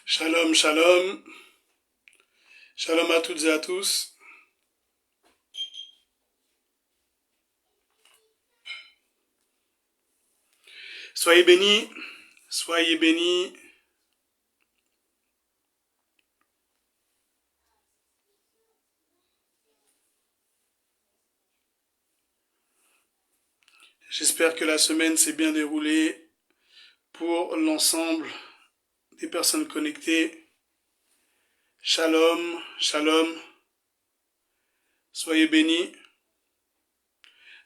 Shalom, shalom. Shalom à toutes et à tous. Soyez bénis, soyez bénis. J'espère que la semaine s'est bien déroulée pour l'ensemble des personnes connectées. Shalom, shalom. Soyez bénis,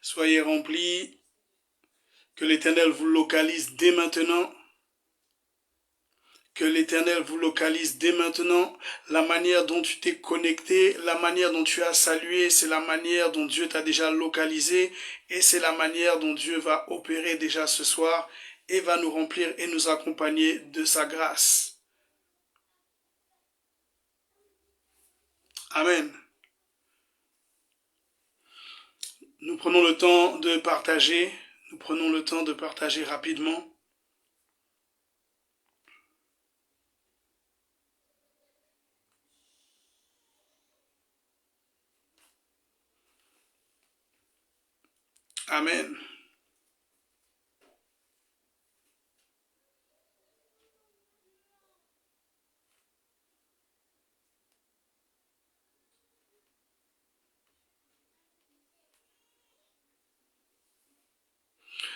soyez remplis. Que l'Éternel vous localise dès maintenant. Que l'Éternel vous localise dès maintenant. La manière dont tu t'es connecté, la manière dont tu as salué, c'est la manière dont Dieu t'a déjà localisé. Et c'est la manière dont Dieu va opérer déjà ce soir et va nous remplir et nous accompagner de sa grâce. Amen. Nous prenons le temps de partager. Nous prenons le temps de partager rapidement. Amen.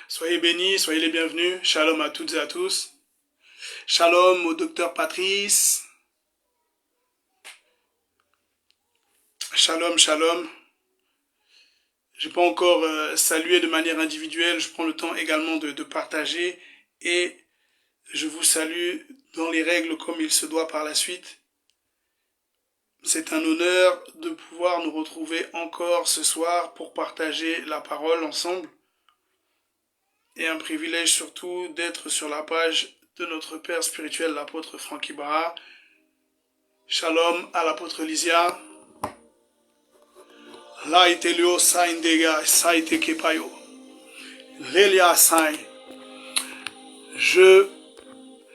Soyez bénis, soyez les bienvenus. Shalom à toutes et à tous. Shalom au docteur Patrice. Shalom, shalom. Je n'ai pas encore salué de manière individuelle. Je prends le temps également de partager. Et je vous salue dans les règles comme il se doit par la suite. C'est un honneur de pouvoir nous retrouver encore ce soir pour partager la parole ensemble. Et un privilège surtout d'être sur la page de notre père spirituel, l'apôtre Franck Ibarra. Shalom à l'apôtre Lysia. Là était le sain dega, ça était kepayo. Lélia sain. Je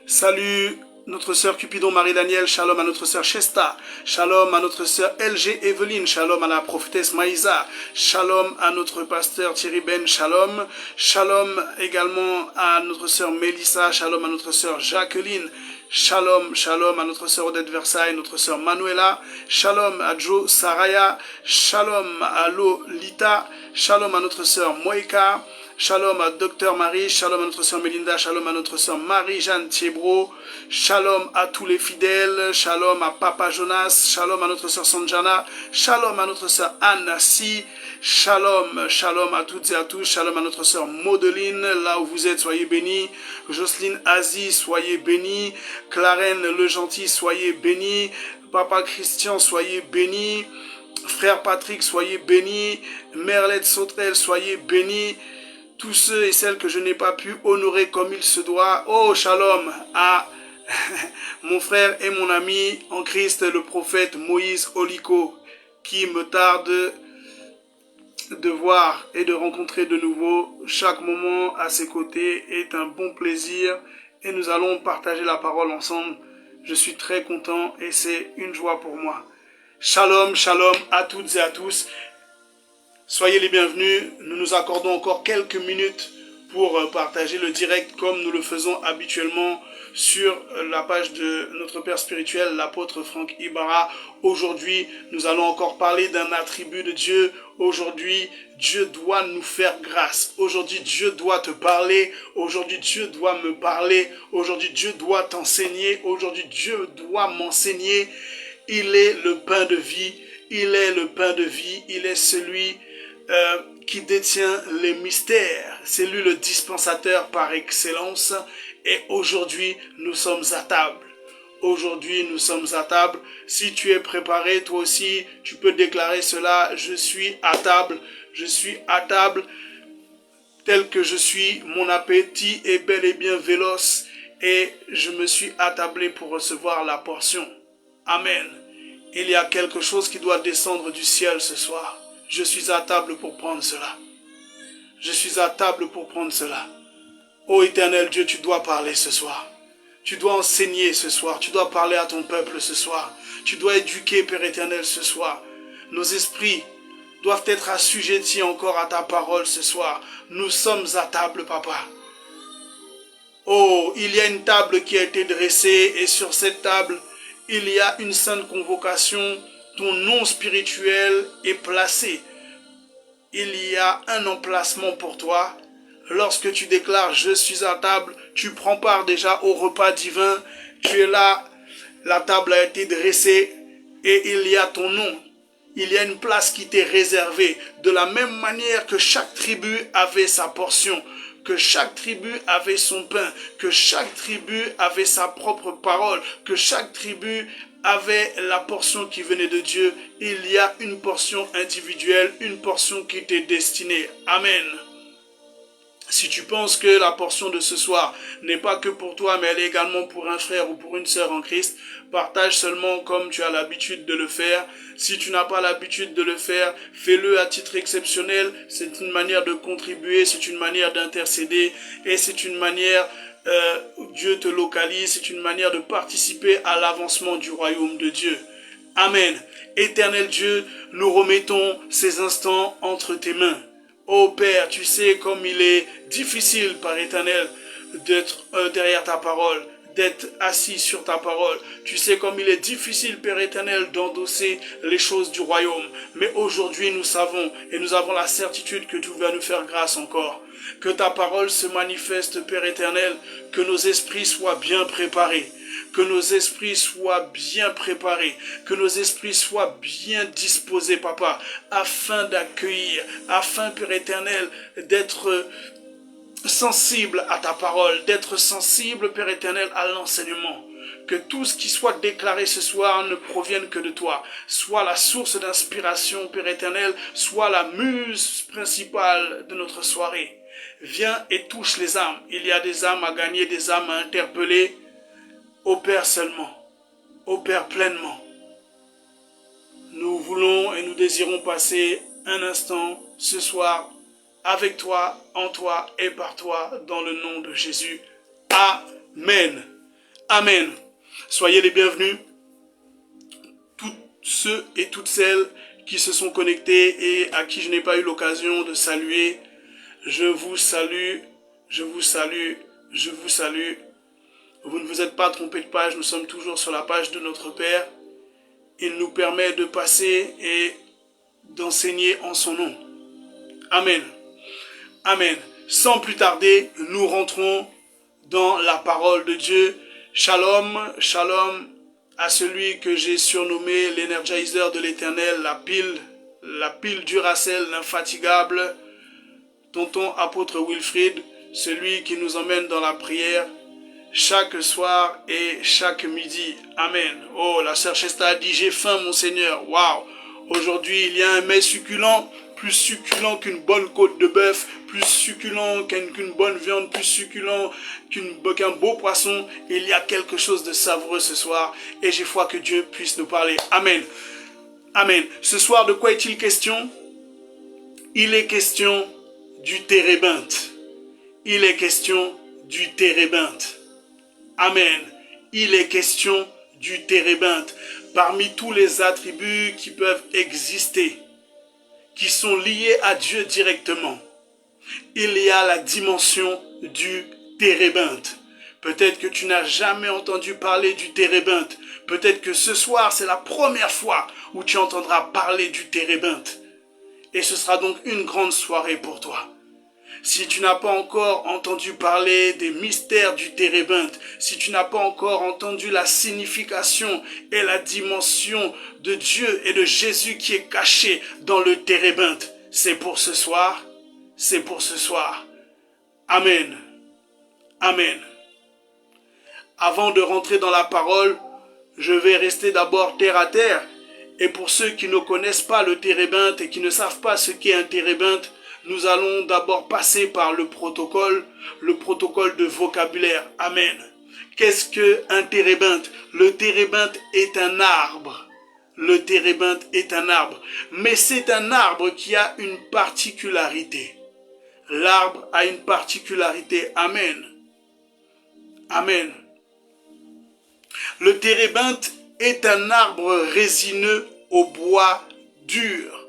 salue notre sœur Cupidon Marie-Daniel, shalom à notre sœur Chesta, shalom à notre sœur LG Evelyne, shalom à la prophétesse Maïsa, shalom à notre pasteur Thierry Ben, shalom, shalom également à notre sœur Mélissa, shalom à notre sœur Jacqueline, shalom, shalom à notre sœur Odette Versailles, notre sœur Manuela, shalom à Joe Saraya, shalom à Lolita, shalom à notre sœur Moïka, shalom à Docteur Marie, shalom à notre sœur Mélinda, shalom à notre sœur Marie-Jeanne Thiebro, shalom à tous les fidèles, shalom à Papa Jonas, shalom à notre sœur Sanjana, shalom à notre sœur Anassi, shalom, shalom à toutes et à tous, shalom à notre sœur Maudeline, là où vous êtes, soyez bénis, Jocelyne Aziz, soyez bénis, Clarène Le Gentil, soyez bénis, Papa Christian, soyez bénis, Frère Patrick, soyez bénis, Merlette Sautrel, soyez bénis, tous ceux et celles que je n'ai pas pu honorer comme il se doit. Oh, shalom à mon frère et mon ami en Christ, le prophète Moïse Oliko, qui me tarde de voir et de rencontrer de nouveau. Chaque moment à ses côtés est un bon plaisir et nous allons partager la parole ensemble. Je suis très content et c'est une joie pour moi. Shalom, shalom à toutes et à tous. Soyez les bienvenus, nous nous accordons encore quelques minutes pour partager le direct comme nous le faisons habituellement sur la page de notre père spirituel, l'apôtre Franck Ibarra. Aujourd'hui, nous allons encore parler d'un attribut de Dieu. Aujourd'hui, Dieu doit nous faire grâce. Aujourd'hui, Dieu doit te parler. Aujourd'hui, Dieu doit me parler. Aujourd'hui, Dieu doit t'enseigner. Aujourd'hui, Dieu doit m'enseigner. Il est le pain de vie. Il est le pain de vie. Il est celui qui détient les mystères. C'est lui le dispensateur par excellence. Et aujourd'hui, nous sommes à table. Aujourd'hui, nous sommes à table. Si tu es préparé, toi aussi, tu peux déclarer cela. Je suis à table. Je suis à table. Tel que je suis, mon appétit est bel et bien véloce. Et je me suis attablé pour recevoir la portion. Amen. Il y a quelque chose qui doit descendre du ciel ce soir. Je suis à table pour prendre cela. Je suis à table pour prendre cela. Ô éternel Dieu, tu dois parler ce soir. Tu dois enseigner ce soir. Tu dois parler à ton peuple ce soir. Tu dois éduquer, Père éternel, ce soir. Nos esprits doivent être assujettis encore à ta parole ce soir. Nous sommes à table, Papa. Oh, il y a une table qui a été dressée et sur cette table, il y a une sainte convocation. Ton nom spirituel est placé. Il y a un emplacement pour toi. Lorsque tu déclares « Je suis à table », tu prends part déjà au repas divin. Tu es là, la table a été dressée et il y a ton nom. Il y a une place qui t'est réservée. De la même manière que chaque tribu avait sa portion, que chaque tribu avait son pain, que chaque tribu avait sa propre parole, que chaque tribu avait la portion qui venait de Dieu. Il y a une portion individuelle, une portion qui t'est destinée. Amen. Si tu penses que la portion de ce soir n'est pas que pour toi, mais elle est également pour un frère ou pour une sœur en Christ, partage seulement comme tu as l'habitude de le faire. Si tu n'as pas l'habitude de le faire, fais-le à titre exceptionnel. C'est une manière de contribuer, c'est une manière d'intercéder et c'est une manière, Dieu te localise, c'est une manière de participer à l'avancement du royaume de Dieu. Amen. Éternel Dieu, nous remettons ces instants entre tes mains. Oh Père, tu sais comme il est difficile, Père éternel, d'être derrière ta parole, d'être assis sur ta parole. Tu sais comme il est difficile, Père éternel, d'endosser les choses du royaume. Mais aujourd'hui, nous savons et nous avons la certitude que tu vas nous faire grâce encore. Que ta parole se manifeste, Père éternel, que nos esprits soient bien préparés. Que nos esprits soient bien préparés, que nos esprits soient bien disposés, Papa, afin d'accueillir, afin, Père éternel, d'être sensible à ta parole, d'être sensible, Père éternel, à l'enseignement. Que tout ce qui soit déclaré ce soir ne provienne que de toi, soit la source d'inspiration, Père éternel, soit la muse principale de notre soirée. Viens et touche les âmes. Il y a des âmes à gagner, des âmes à interpeller. Opère seulement, opère pleinement. Nous voulons et nous désirons passer un instant ce soir avec toi, en toi et par toi, dans le nom de Jésus. Amen. Amen. Soyez les bienvenus, tous ceux et toutes celles qui se sont connectés et à qui je n'ai pas eu l'occasion de saluer. Je vous salue, je vous salue, je vous salue. Vous ne vous êtes pas trompé de page, nous sommes toujours sur la page de notre Père. Il nous permet de passer et d'enseigner en son nom. Amen. Amen. Sans plus tarder, nous rentrons dans la parole de Dieu. Shalom, shalom à celui que j'ai surnommé l'énergiseur de l'Éternel, la pile Duracell, l'infatigable, tonton apôtre Wilfrid, celui qui nous emmène dans la prière chaque soir et chaque midi. Amen. Oh, la sœur Chesta dit, j'ai faim, mon Seigneur. Waouh. Aujourd'hui, il y a un mets succulent, plus succulent qu'une bonne côte de bœuf, plus succulent qu'une bonne viande, plus succulent qu'un beau poisson. Il y a quelque chose de savoureux ce soir et j'ai foi que Dieu puisse nous parler. Amen. Amen. Ce soir, de quoi est-il question? Il est question du térébinthe. Il est question du térébinthe. Amen. Il est question du térébinthe. Parmi tous les attributs qui peuvent exister, qui sont liés à Dieu directement, il y a la dimension du térébinthe. Peut-être que tu n'as jamais entendu parler du térébinthe. Peut-être que ce soir, c'est la première fois où tu entendras parler du térébinthe. Et ce sera donc une grande soirée pour toi. Si tu n'as pas encore entendu parler des mystères du térébinthe, si tu n'as pas encore entendu la signification et la dimension de Dieu et de Jésus qui est caché dans le térébinthe, c'est pour ce soir, c'est pour ce soir. Amen. Amen. Avant de rentrer dans la parole, je vais rester d'abord terre à terre. Et pour ceux qui ne connaissent pas le térébinthe et qui ne savent pas ce qu'est un térébinthe, nous allons d'abord passer par le protocole de vocabulaire. Amen. Qu'est-ce qu'un térébinthe? Le térébinthe est un arbre. Le térébinthe est un arbre. Mais c'est un arbre qui a une particularité. L'arbre a une particularité. Amen. Amen. Le térébinthe est un arbre résineux au bois dur.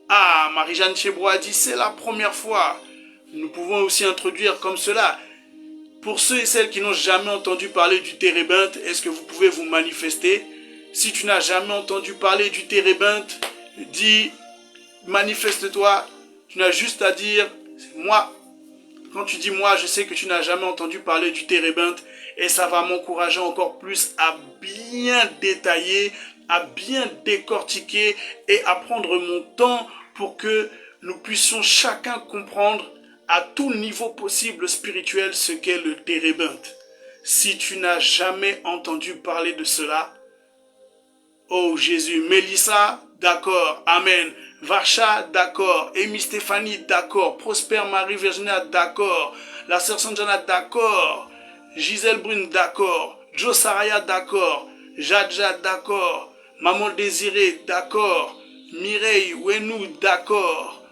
Ah, Marie-Jeanne Chebrois a dit, c'est la première fois. Nous pouvons aussi introduire comme cela. Pour ceux et celles qui n'ont jamais entendu parler du térébinthe, est-ce que vous pouvez vous manifester? Si tu n'as jamais entendu parler du térébinthe, dis, manifeste-toi. Tu n'as juste à dire, moi. Quand tu dis moi, je sais que tu n'as jamais entendu parler du térébinthe et ça va m'encourager encore plus à bien détailler, à bien décortiquer et à prendre mon temps pour que nous puissions chacun comprendre à tout niveau possible spirituel ce qu'est le térébinthe. Si tu n'as jamais entendu parler de cela, oh Jésus, Mélissa, d'accord, amen. Vacha, d'accord. Amy Stéphanie, d'accord. Prosper Marie Virginia, d'accord. La sœur Sanjana, d'accord. Gisèle Brune, d'accord. Joe Saraya, d'accord. Jadja, d'accord. Maman Désirée, d'accord. Mireille Wenou, d'accord.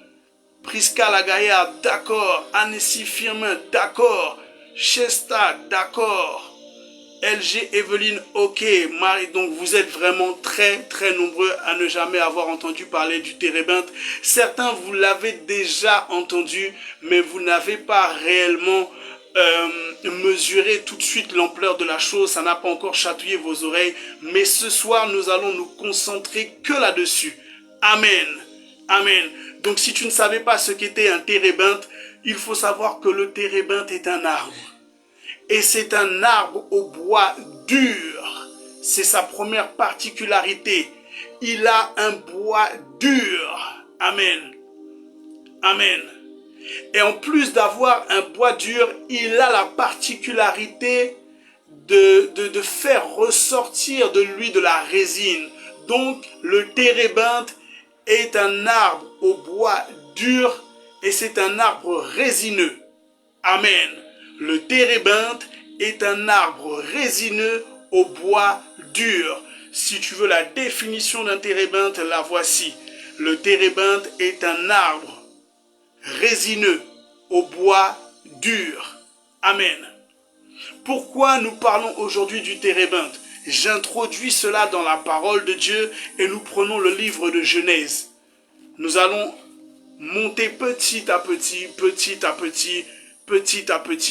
Priska Lagaya, d'accord. Annecy Firmin, d'accord. Chesta, d'accord. LG Evelyne, ok, Marie, donc vous êtes vraiment très nombreux à ne jamais avoir entendu parler du térébinthe. Certains vous l'avez déjà entendu, mais vous n'avez pas réellement mesuré tout de suite l'ampleur de la chose. Ça n'a pas encore chatouillé vos oreilles, mais ce soir nous allons nous concentrer que là-dessus. Amen, amen. Donc si tu ne savais pas ce qu'était un térébinthe, il faut savoir que le térébinthe est un arbre. Et c'est un arbre au bois dur. C'est sa première particularité. Il a un bois dur. Amen. Amen. Et en plus d'avoir un bois dur, il a la particularité de faire ressortir de lui de la résine. Donc le térébinthe est un arbre au bois dur et c'est un arbre résineux. Amen. Le térébinthe est un arbre résineux au bois dur. Si tu veux la définition d'un térébinthe, la voici. Le térébinthe est un arbre résineux au bois dur. Amen. Pourquoi nous parlons aujourd'hui du térébinthe? J'introduis cela dans la parole de Dieu et nous prenons le livre de Genèse. Nous allons monter petit à petit,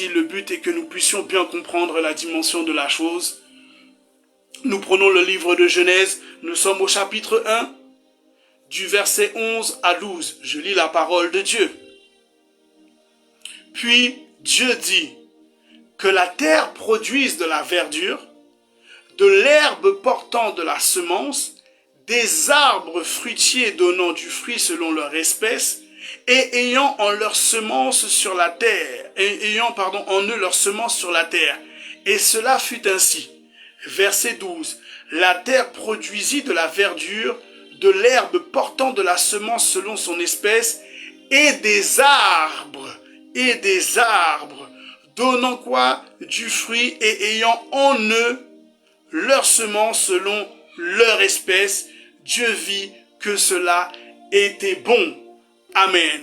le but est que nous puissions bien comprendre la dimension de la chose. Nous prenons le livre de Genèse, nous sommes au chapitre 1, du verset 11 à 12. Je lis la parole de Dieu. Puis Dieu dit que la terre produise de la verdure, de l'herbe portant de la semence, des arbres fruitiers donnant du fruit selon leur espèce, et ayant en leur semence sur la terre, en eux leur semence sur la terre. Et cela fut ainsi. Verset 12. La terre produisit de la verdure, de l'herbe portant de la semence selon son espèce, et des arbres, donnant quoi? Du fruit, et ayant en eux leur semence selon leur espèce. Dieu vit que cela était bon. Amen.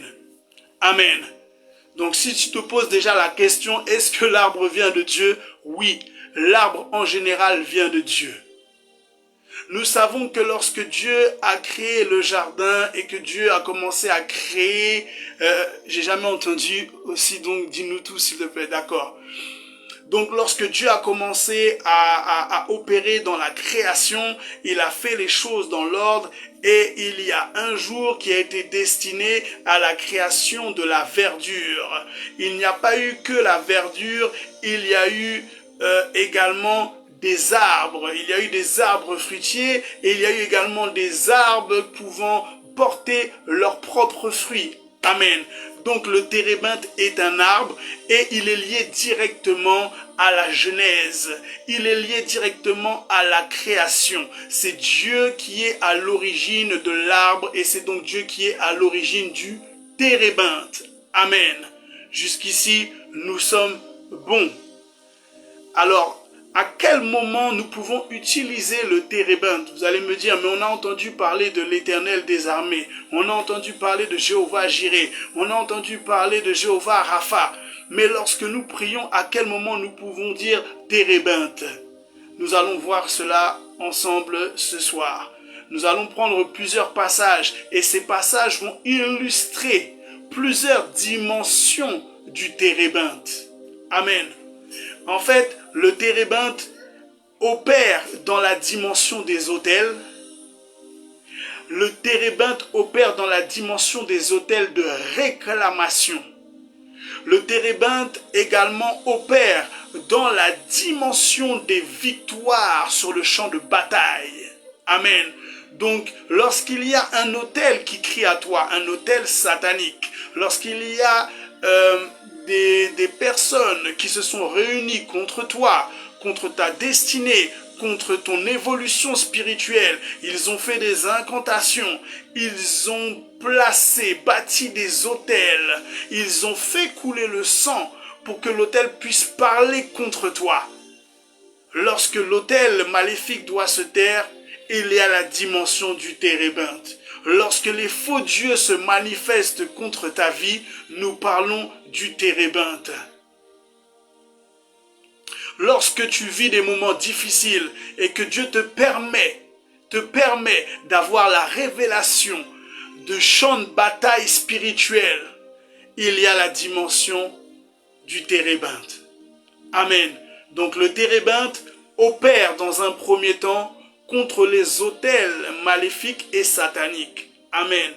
Amen. Donc si tu te poses déjà la question, est-ce que l'arbre vient de Dieu? Oui, l'arbre en général vient de Dieu. Nous savons que lorsque Dieu a créé le jardin et que Dieu a commencé à créer, j'ai jamais entendu aussi, donc dis-nous tout s'il te plaît, d'accord. Donc lorsque Dieu a commencé à opérer dans la création, il a fait les choses dans l'ordre et il y a un jour qui a été destiné à la création de la verdure. Il n'y a pas eu que la verdure, il y a eu également des arbres. Il y a eu des arbres fruitiers et il y a eu également des arbres pouvant porter leurs propres fruits. Amen. Donc le térébinthe est un arbre et il est lié directement à la Genèse. Il est lié directement à la création. C'est Dieu qui est à l'origine de l'arbre et c'est donc Dieu qui est à l'origine du térébinthe. Amen. Jusqu'ici, nous sommes bons. Alors, à quel moment nous pouvons utiliser le térébinthe? Vous allez me dire, mais on a entendu parler de l'Éternel des armées. On a entendu parler de Jéhovah Jireh. On a entendu parler de Jéhovah Rapha. Mais lorsque nous prions, à quel moment nous pouvons dire térébinthe? Nous allons voir cela ensemble ce soir. Nous allons prendre plusieurs passages et ces passages vont illustrer plusieurs dimensions du térébinthe. Amen. En fait, le térébinthe opère dans la dimension des autels. Le térébinthe opère dans la dimension des autels de réclamation. Le térébinthe également opère dans la dimension des victoires sur le champ de bataille. Amen. Donc, lorsqu'il y a un autel qui crie à toi, un autel satanique, lorsqu'il y a des personnes qui se sont réunies contre toi, contre ta destinée, contre ton évolution spirituelle, ils ont fait des incantations, ils ont bâti des autels, ils ont fait couler le sang pour que l'autel puisse parler contre toi. Lorsque l'autel maléfique doit se taire, il y a la dimension du térébinthe. Lorsque les faux dieux se manifestent contre ta vie, nous parlons du térébinthe. Lorsque tu vis des moments difficiles et que Dieu te permet d'avoir la révélation de champs de bataille spirituels, il y a la dimension du térébinthe. Amen. Donc le térébinthe opère dans un premier temps contre les autels maléfiques et sataniques. Amen.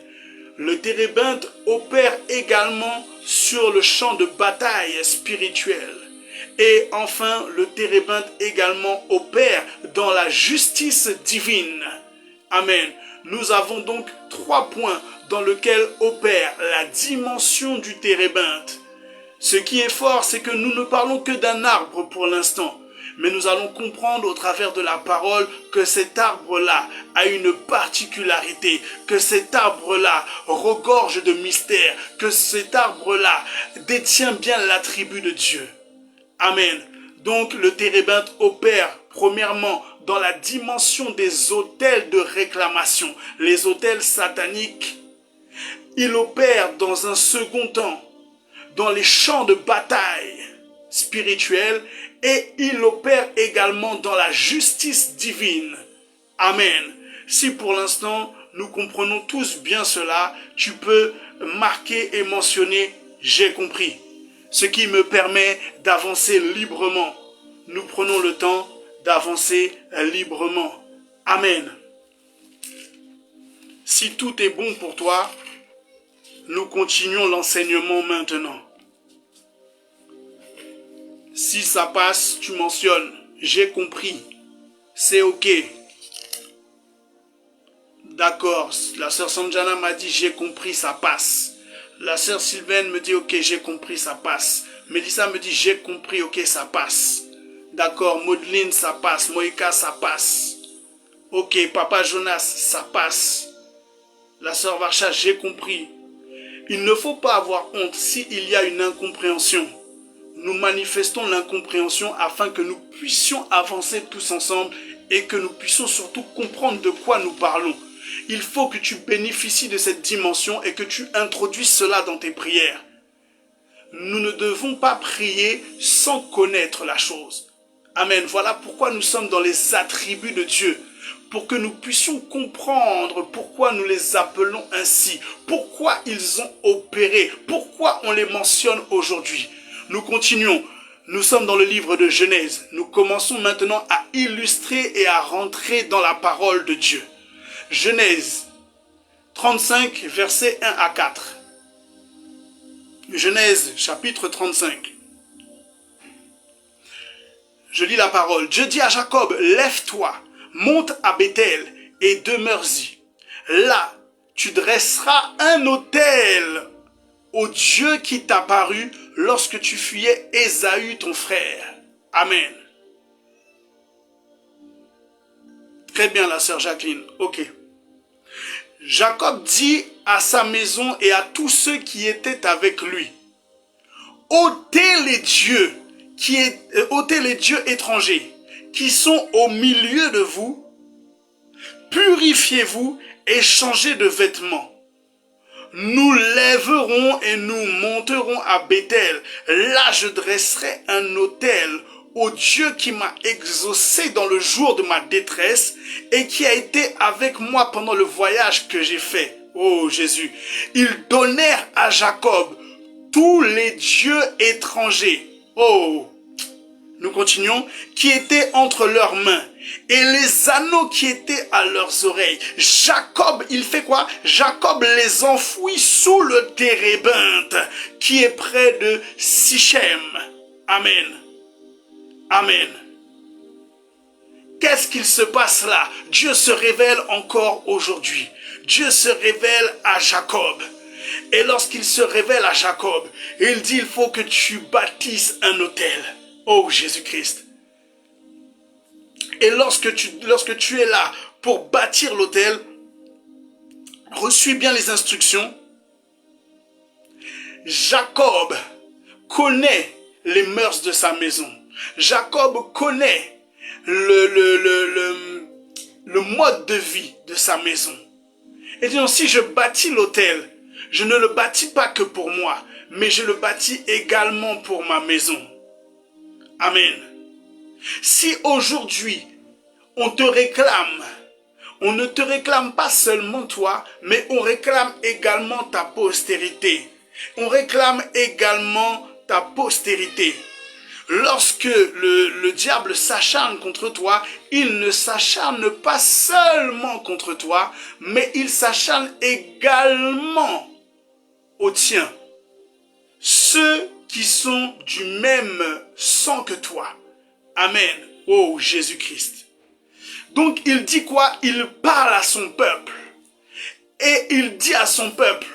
Le térébinthe opère également sur le champ de bataille spirituel. Et enfin, le térébinthe également opère dans la justice divine. Amen. Nous avons donc 3 points dans lesquels opère la dimension du térébinthe. Ce qui est fort, c'est que nous ne parlons que d'un arbre pour l'instant. Mais nous allons comprendre au travers de la parole que cet arbre-là a une particularité, que cet arbre-là regorge de mystères, que cet arbre-là détient bien l'attribut de Dieu. Amen. Donc le térébinthe opère premièrement dans la dimension des autels de réclamation, les autels sataniques. Il opère dans un second temps dans les champs de bataille spirituels et il opère également dans la justice divine. Amen. Si pour l'instant nous comprenons tous bien cela, tu peux marquer et mentionner « j'ai compris ». Ce qui me permet d'avancer librement. Nous prenons le temps d'avancer librement. Amen. Si tout est bon pour toi, nous continuons l'enseignement maintenant. Si ça passe, tu mentionnes « j'ai compris ». C'est ok. D'accord, la sœur Sanjana m'a dit « j'ai compris, ça passe ». La sœur Sylvaine me dit, ok, j'ai compris, ça passe. Mélissa me dit, j'ai compris, ok, ça passe. D'accord, Maudeline, ça passe. Moïka, ça passe. Ok, Papa Jonas, ça passe. La sœur Varcha, j'ai compris. Il ne faut pas avoir honte s'il y a une incompréhension. Nous manifestons l'incompréhension afin que nous puissions avancer tous ensemble et que nous puissions surtout comprendre de quoi nous parlons. Il faut que tu bénéficies de cette dimension et que tu introduises cela dans tes prières. Nous ne devons pas prier sans connaître la chose. Amen. Voilà pourquoi nous sommes dans les attributs de Dieu. Pour que nous puissions comprendre pourquoi nous les appelons ainsi. Pourquoi ils ont opéré. Pourquoi on les mentionne aujourd'hui. Nous continuons. Nous sommes dans le livre de Genèse. Nous commençons maintenant à illustrer et à rentrer dans la parole de Dieu. Genèse 35, versets 1 à 4. Genèse, chapitre 35. Je lis la parole. Dieu dit à Jacob, lève-toi, monte à Béthel et demeure-y. Là, tu dresseras un autel au Dieu qui t'apparut lorsque tu fuyais Ésaü ton frère. Amen. Très bien la sœur Jacqueline, ok. Jacob dit à sa maison et à tous ceux qui étaient avec lui, ôtez les dieux étrangers qui sont au milieu de vous, purifiez-vous et changez de vêtements. Nous lèverons et nous monterons à Béthel. Là, je dresserai un autel au Dieu qui m'a exaucé dans le jour de ma détresse et qui a été avec moi pendant le voyage que j'ai fait. Oh Jésus, ils donnèrent à Jacob tous les dieux étrangers. Oh, nous continuons, qui étaient entre leurs mains et les anneaux qui étaient à leurs oreilles. Jacob, il fait quoi? Jacob les enfouit sous le térébinthe qui est près de Sichem. Amen. Amen. Qu'est-ce qu'il se passe là? Dieu se révèle encore aujourd'hui. Dieu se révèle à Jacob. Et lorsqu'il se révèle à Jacob, il dit, il faut que tu bâtisses un autel. Oh Jésus-Christ. Et lorsque tu es là pour bâtir l'autel, reçois bien les instructions. Jacob connaît les mœurs de sa maison. Jacob connaît le mode de vie de sa maison. Et disons, si je bâtis l'autel, je ne le bâtis pas que pour moi, mais je le bâtis également pour ma maison. Amen. Si aujourd'hui, on te réclame, on ne te réclame pas seulement toi, mais on réclame également ta postérité. On réclame également ta postérité. Lorsque le diable s'acharne contre toi, il ne s'acharne pas seulement contre toi, mais il s'acharne également aux tiens. Ceux qui sont du même sang que toi. Amen. Oh Jésus-Christ. Donc il dit quoi? Il parle à son peuple. Et il dit à son peuple,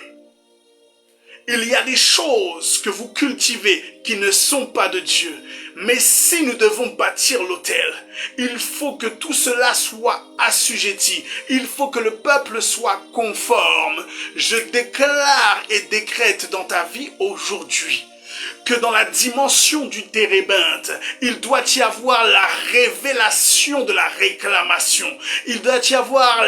il y a des choses que vous cultivez qui ne sont pas de Dieu. Mais si nous devons bâtir l'autel, il faut que tout cela soit assujetti. Il faut que le peuple soit conforme. Je déclare et décrète dans ta vie aujourd'hui que dans la dimension du térébinthe, il doit y avoir la révélation de la réclamation. Il doit y avoir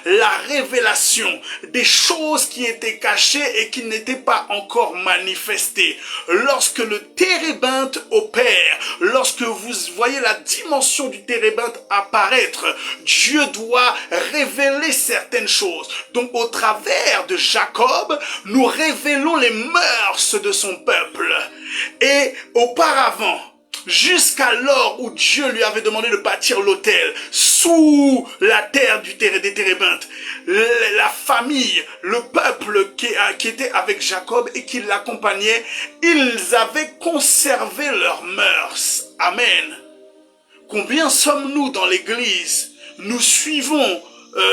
la révélation des choses qui étaient cachées et qui n'étaient pas encore manifestées. Lorsque le térébinthe opère, lorsque vous voyez la dimension du térébinthe apparaître, Dieu doit révéler certaines choses. Donc au travers de Jacob, nous révélons les mœurs de son peuple. Et auparavant, jusqu'alors où Dieu lui avait demandé de bâtir l'autel sous la terre des térébinthes, la famille, le peuple qui était avec Jacob et qui l'accompagnait, ils avaient conservé leurs mœurs. Amen. Combien sommes-nous dans l'église? Nous suivons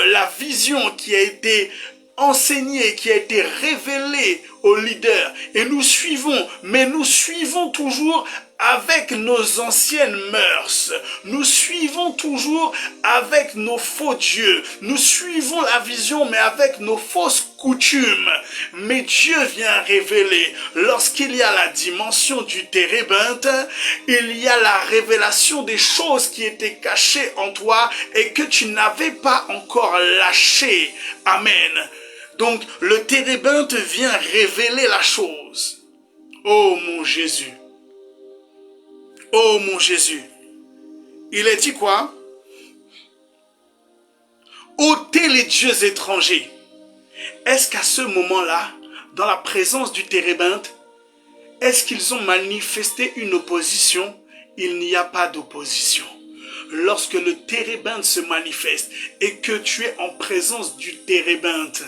la vision qui a été enseignée, qui a été révélée aux leaders, et nous suivons, mais nous suivons toujours avec nos anciennes mœurs. Nous suivons toujours avec nos faux dieux. Nous suivons la vision, mais avec nos fausses coutumes. Mais Dieu vient révéler, lorsqu'il y a la dimension du térébinthe, il y a la révélation des choses qui étaient cachées en toi et que tu n'avais pas encore lâchées. Amen. Donc, le térébinthe vient révéler la chose. Oh mon Jésus. Oh mon Jésus. Il est dit quoi? Ôtez les dieux étrangers. Est-ce qu'à ce moment-là, dans la présence du térébinthe, est-ce qu'ils ont manifesté une opposition? Il n'y a pas d'opposition. Lorsque le térébinthe se manifeste et que tu es en présence du térébinthe,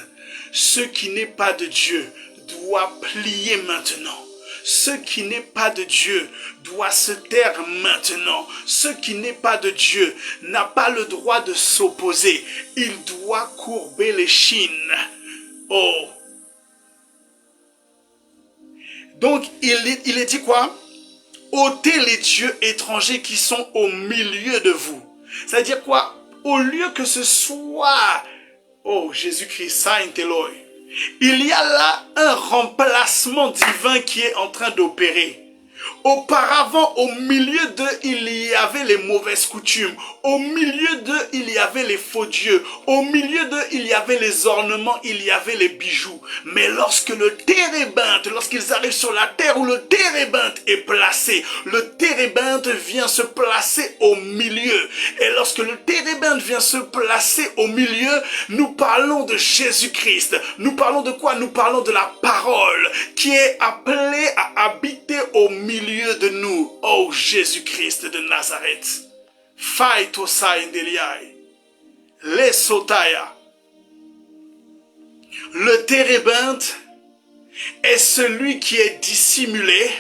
ce qui n'est pas de Dieu doit plier maintenant. Ce qui n'est pas de Dieu doit se taire maintenant. Ce qui n'est pas de Dieu n'a pas le droit de s'opposer. Il doit courber les chines. Oh, Donc, il est dit quoi? Ôtez les dieux étrangers qui sont au milieu de vous. C'est-à-dire quoi? Au lieu que ce soit, oh Jésus-Christ, Saint Eloi, il y a là un remplacement divin qui est en train d'opérer. Auparavant, au milieu d'eux, il y avait les mauvaises coutumes. Au milieu d'eux, il y avait les faux dieux. Au milieu d'eux, il y avait les ornements, il y avait les bijoux. Mais lorsque le térébinthe, lorsqu'ils arrivent sur la terre où le térébinthe est placé, le térébinthe vient se placer au milieu. Et lorsque le térébinthe vient se placer au milieu, nous parlons de Jésus-Christ. Nous parlons de quoi? Nous parlons de la parole qui est appelée à habiter au milieu de nous, oh Jésus-Christ de Nazareth. Faitosai Deliai, les Sotaya. Le térébinthe est celui qui est dissimulé,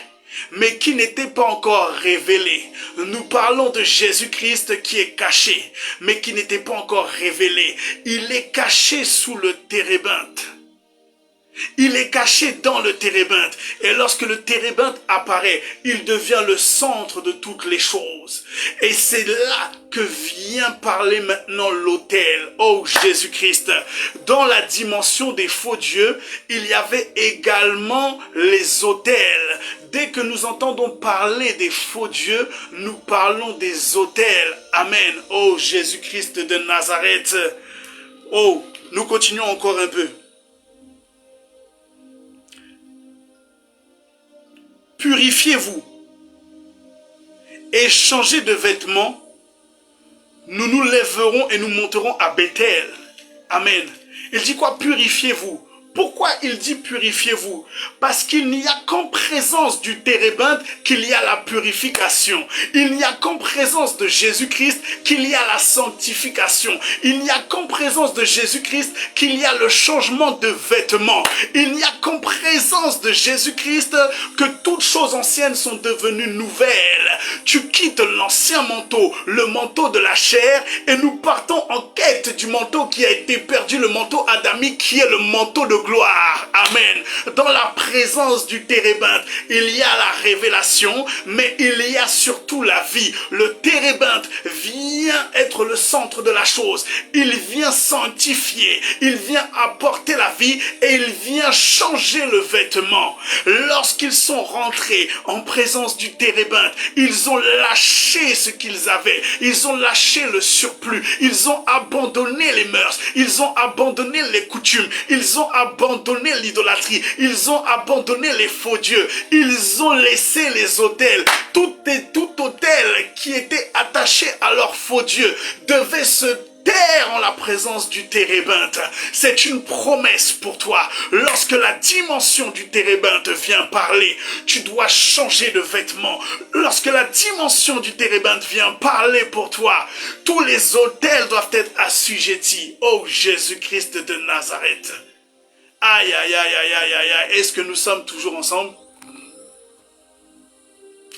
mais qui n'était pas encore révélé. Nous parlons de Jésus-Christ qui est caché, mais qui n'était pas encore révélé. Il est caché sous le térébinthe. Il est caché dans le térébinthe. Et lorsque le térébinthe apparaît, il devient le centre de toutes les choses. Et c'est là que vient parler maintenant l'autel. Oh Jésus-Christ. Dans la dimension des faux dieux, il y avait également les autels. Dès que nous entendons parler des faux dieux, nous parlons des autels. Amen. Oh Jésus-Christ de Nazareth. Oh, nous continuons encore un peu. Purifiez-vous et changez de vêtements. Nous nous lèverons et nous monterons à Bethel. Amen. Il dit quoi? Purifiez-vous. Pourquoi il dit purifiez-vous? Parce qu'il n'y a qu'en présence du térébinthe qu'il y a la purification. Il n'y a qu'en présence de Jésus-Christ qu'il y a la sanctification. Il n'y a qu'en présence de Jésus-Christ qu'il y a le changement de vêtements. Il n'y a qu'en présence de Jésus-Christ que toutes choses anciennes sont devenues nouvelles. Tu quittes l'ancien manteau, le manteau de la chair, et nous partons en quête du manteau qui a été perdu, le manteau adamique qui est le manteau de gloire. Amen. Dans la présence du térébinthe, il y a la révélation, mais il y a surtout la vie. Le térébinthe vient être le centre de la chose. Il vient sanctifier, il vient apporter la vie et il vient changer le vêtement. Lorsqu'ils sont rentrés en présence du térébinthe, ils ont lâché ce qu'ils avaient. Ils ont lâché le surplus. Ils ont abandonné les mœurs. Ils ont abandonné les coutumes. Ils ont abandonné l'idolâtrie. Ils ont abandonné les faux dieux. Ils ont laissé les autels. Tout autel qui était attaché à leurs faux dieux devait se taire en la présence du térébinthe. C'est une promesse pour toi. Lorsque la dimension du térébinthe vient parler, tu dois changer de vêtements. Lorsque la dimension du térébinthe vient parler pour toi, tous les autels doivent être assujettis. Oh Jésus-Christ de Nazareth. Aïe, aïe, aïe, aïe, aïe, aïe, aïe. Est-ce que nous sommes toujours ensemble?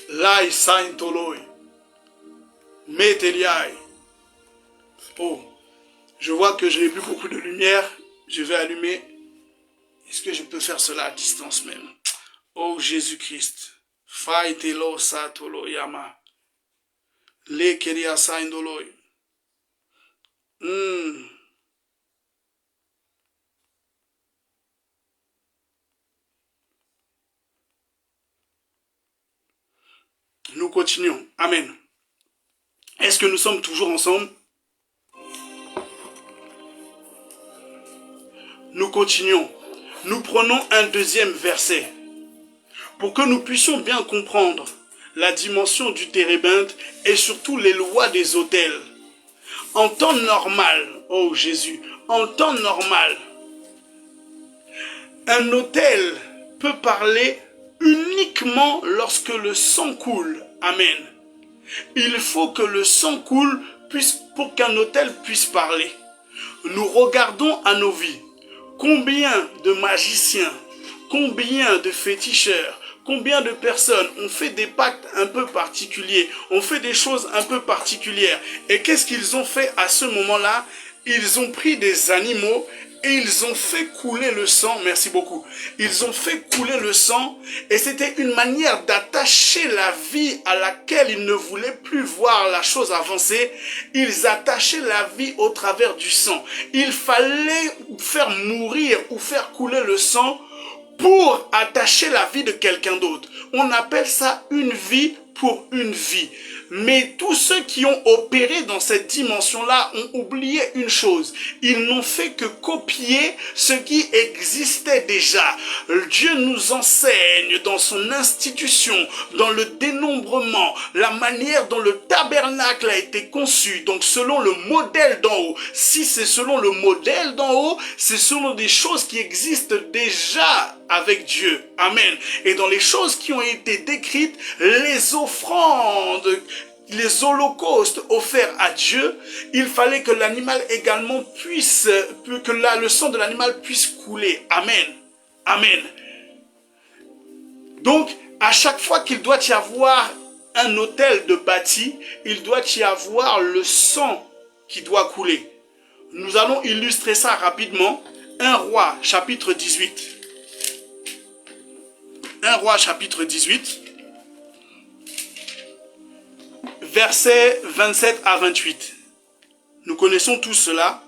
Lai Saint Oloi. Meteliai. Oh, je vois que je n'ai plus beaucoup de lumière. Je vais allumer. Est-ce que je peux faire cela à distance même? Oh Jésus-Christ. Faitelo Satolo Yama. Le Keria Saint Oloi. Nous continuons. Amen. Est-ce que nous sommes toujours ensemble? Nous continuons. Nous prenons un deuxième verset pour que nous puissions bien comprendre la dimension du térébinthe et surtout les lois des autels. En temps normal, oh Jésus, en temps normal, un autel peut parler uniquement lorsque le sang coule. Amen. Il faut que le sang coule pour qu'un autel puisse parler. Nous regardons à nos vies. Combien de magiciens, combien de féticheurs, combien de personnes ont fait des pactes un peu particuliers, ont fait des choses un peu particulières. Et qu'est-ce qu'ils ont fait à ce moment-là? Ils ont pris des animaux Et ils ont fait couler le sang, merci beaucoup. Ils ont fait couler le sang et c'était une manière d'attacher la vie à laquelle ils ne voulaient plus voir la chose avancer. Ils attachaient la vie au travers du sang. Il fallait faire mourir ou faire couler le sang pour attacher la vie de quelqu'un d'autre. On appelle ça une vie pour une vie. Mais tous ceux qui ont opéré dans cette dimension-là ont oublié une chose. Ils n'ont fait que copier ce qui existait déjà. Dieu nous enseigne dans son institution, dans le dénombrement, la manière dont le tabernacle a été conçu. Donc selon le modèle d'en haut. Si c'est selon le modèle d'en haut, c'est selon des choses qui existent déjà avec Dieu. Amen. Et dans les choses qui ont été décrites, les offrandes, les holocaustes offerts à Dieu, il fallait que l'animal également puisse, que le sang de l'animal puisse couler. Amen. Amen. Donc, à chaque fois qu'il doit y avoir un autel de bâti, il doit y avoir le sang qui doit couler. Nous allons illustrer ça rapidement. 1 Roi, chapitre 18. 1 Roi chapitre 18, versets 27 à 28. Nous connaissons tous cela.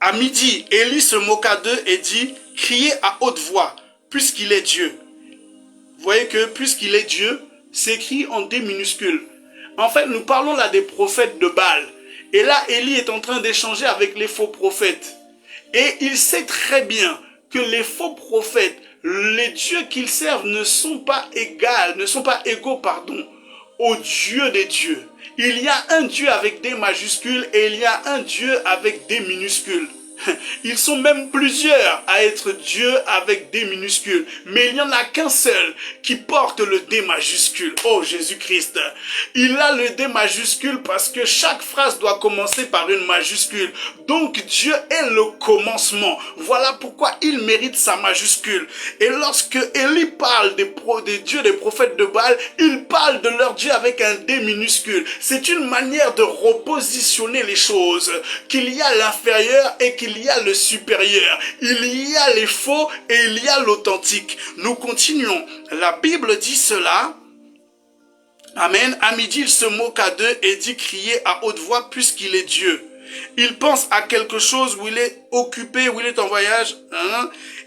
À midi, Élie se moqua d'eux et dit, criez à haute voix, puisqu'il est Dieu. Vous voyez que puisqu'il est Dieu, c'est écrit en D minuscule. En fait, nous parlons là des prophètes de Baal. Et là, Élie est en train d'échanger avec les faux prophètes. Et il sait très bien que les faux prophètes, les dieux qu'ils servent ne sont pas égaux, au Dieu des dieux. Il y a un Dieu avec des majuscules et il y a un Dieu avec des minuscules. Ils sont même plusieurs à être Dieu avec D minuscules. Mais il n'y en a qu'un seul qui porte le D majuscule. Oh Jésus-Christ. Il a le D majuscule parce que chaque phrase doit commencer par une majuscule. Donc Dieu est le commencement. Voilà pourquoi il mérite sa majuscule. Et lorsque Élie parle des dieux des prophètes de Baal, il parle de leur Dieu avec un D minuscule. C'est une manière de repositionner les choses. Qu'il y a l'inférieur et qu'il y a le supérieur, il y a les faux et il y a l'authentique. Nous continuons. La Bible dit cela. Amen. À midi, il se moqua d'eux et dit crier à haute voix puisqu'il est Dieu. Il pense à quelque chose où il est occupé, où il est en voyage.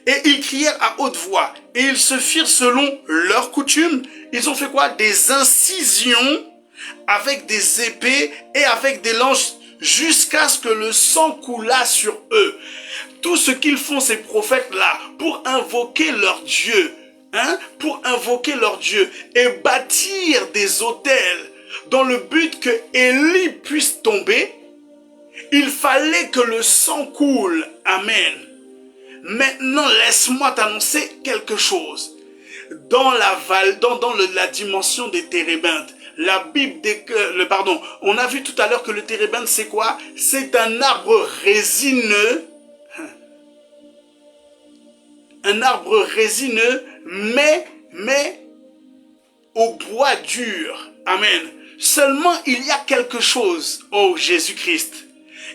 Et ils crièrent à haute voix. Et ils se firent selon leur coutume. Ils ont fait quoi? Des incisions avec des épées et avec des lances jusqu'à ce que le sang coulât sur eux. Tout ce qu'ils font, ces prophètes-là, pour invoquer leur Dieu, pour invoquer leur Dieu et bâtir des autels dans le but que Élie puisse tomber, il fallait que le sang coule. Amen. Maintenant, laisse-moi t'annoncer quelque chose. Dans la dimension des térébinthes, la Bible, on a vu tout à l'heure que le térébinthe, c'est quoi? C'est un arbre résineux. Un arbre résineux, mais au bois dur. Amen. Seulement, il y a quelque chose, oh Jésus-Christ.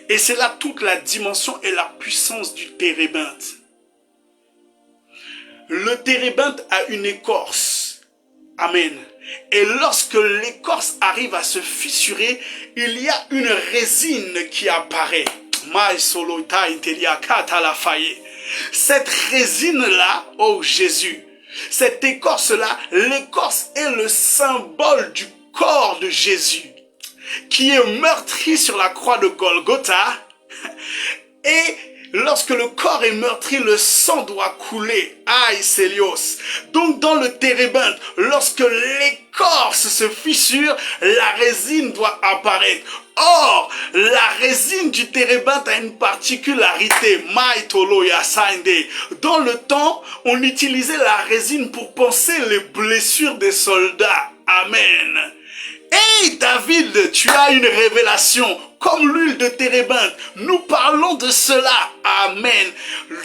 Et c'est là toute la dimension et la puissance du térébinthe. Le térébinthe a une écorce. Amen. Et lorsque l'écorce arrive à se fissurer, il y a une résine qui apparaît. Cette résine-là, oh Jésus, cette écorce-là, l'écorce est le symbole du corps de Jésus, qui est meurtri sur la croix de Golgotha. Et lorsque le corps est meurtri, le sang doit couler. Aïe, Célios. Donc dans le térébinthe, lorsque l'écorce se fissure, la résine doit apparaître. Or, la résine du térébinthe a une particularité. Dans le temps, on utilisait la résine pour panser les blessures des soldats. Amen. Hey David, tu as une révélation. Comme l'huile de térébinthe, nous parlons de cela. Amen.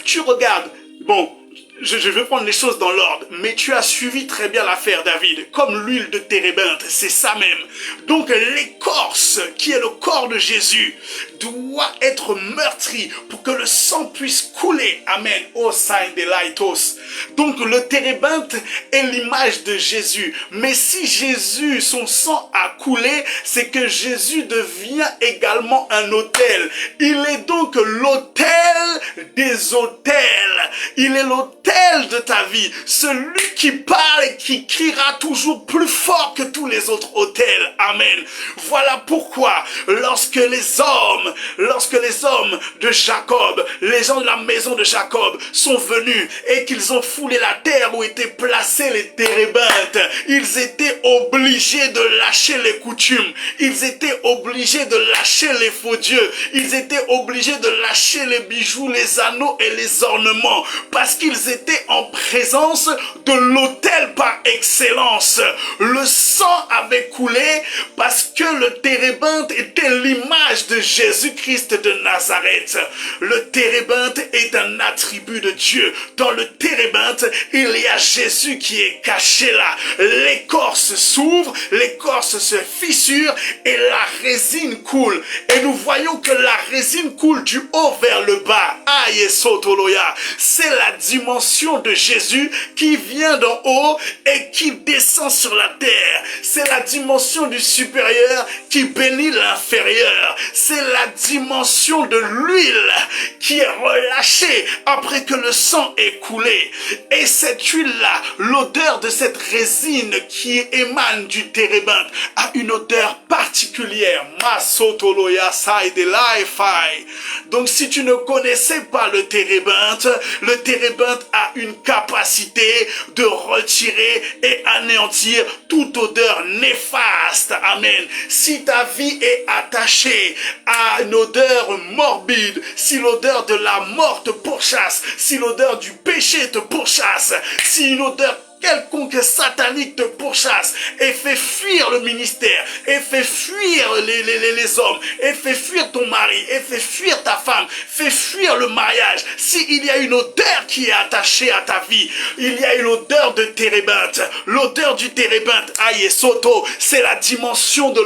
Tu regardes. Bon, je vais prendre les choses dans l'ordre, mais tu as suivi très bien l'affaire, David, comme l'huile de térébinthe, c'est ça même. Donc l'écorce, qui est le corps de Jésus, doit être meurtrie pour que le sang puisse couler. Amen. Oh, sign de laitos. Donc le térébinthe est l'image de Jésus. Mais si Jésus, son sang a coulé, c'est que Jésus devient également un autel. Il est donc l'autel des autels. Il est l'autel de ta vie. Celui qui parle et qui criera toujours plus fort que tous les autres autels. Amen. Voilà pourquoi lorsque les hommes de Jacob, les gens de la maison de Jacob sont venus et qu'ils ont foulé la terre où étaient placés les térébinthes, ils étaient obligés de lâcher les coutumes. Ils étaient obligés de lâcher les faux dieux. Ils étaient obligés de lâcher les bijoux, les anneaux et les ornements parce qu'ils étaient en présence de l'autel par excellence. Le sang avait coulé parce que le térébinthe était l'image de Jésus-Christ de Nazareth. Le térébinthe est un attribut de Dieu. Dans le térébinthe, il y a Jésus qui est caché là. L'écorce s'ouvre, l'écorce se fissure et la résine coule. Et nous voyons que la résine coule du haut vers le bas. Aïe sotoloya. C'est la dimension de Jésus qui vient d'en haut et qui descend sur la terre. C'est la dimension du supérieur qui bénit l'inférieur. C'est la dimension de l'huile qui est relâchée après que le sang est coulé. Et cette huile-là, l'odeur de cette résine qui émane du térébinthe a une odeur particulière. Masotoloya saïdelaïfai. Donc si tu ne connaissais pas le térébinthe a une capacité de retirer et anéantir toute odeur néfaste. Amen. Si ta vie est attachée à une odeur morbide, si l'odeur de la mort te pourchasse, si l'odeur du péché te pourchasse, si une odeur quelconque satanique te pourchasse et fait fuir le ministère, et fait fuir les hommes, et fait fuir ton mari, et fait fuir ta femme, fait fuir le mariage. S'il y a une odeur qui est attachée à ta vie, il y a une odeur de térébinthe. L'odeur du térébinthe, aïe soto, c'est la dimension de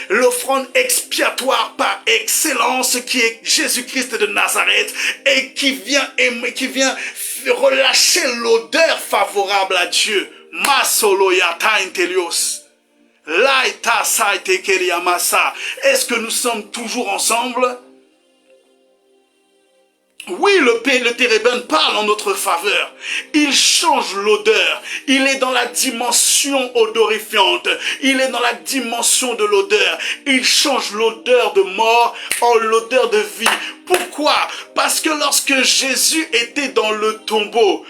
l'offrande expiatoire par excellence qui est Jésus-Christ de Nazareth et qui vient relâcher l'odeur favorable à Dieu. Masoloya intelios. Laita saite keriamasa. Est-ce que nous sommes toujours ensemble? Oui, le térébinthe parle en notre faveur. Il change l'odeur. Il est dans la dimension odorifiante. Il est dans la dimension de l'odeur. Il change l'odeur de mort en l'odeur de vie. Pourquoi? Parce que lorsque Jésus était dans le tombeau,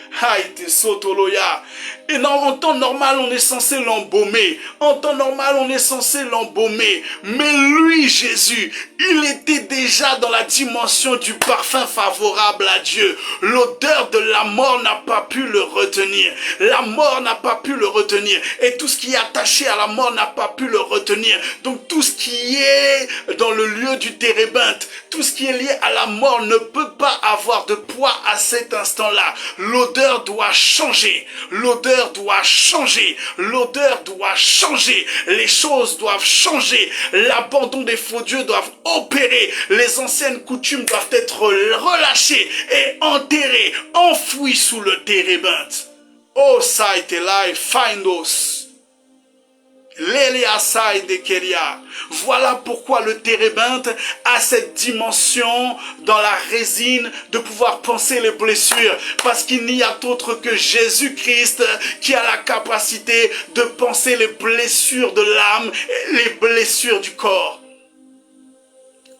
et en temps normal, on est censé l'embaumer. En temps normal, on est censé l'embaumer. Mais lui, Jésus, il était déjà dans la dimension du parfum favorable à Dieu. L'odeur de la mort n'a pas pu le retenir. La mort n'a pas pu le retenir. Et tout ce qui est attaché à la mort n'a pas pu le retenir. Donc tout ce qui est dans le lieu du térébinthe, tout ce qui est lié à la mort ne peut pas avoir de poids à cet instant-là. L'odeur doit changer. L'odeur doit changer. L'odeur doit changer. Les choses doivent changer. L'abandon des faux dieux doivent opérer. Les anciennes coutumes doivent être relâchées et enterrées, enfouies sous le térébinthe. Oh, ça été là et findos. Voilà pourquoi le térébinthe a cette dimension dans la résine de pouvoir penser les blessures. Parce qu'il n'y a d'autre que Jésus-Christ qui a la capacité de penser les blessures de l'âme et les blessures du corps.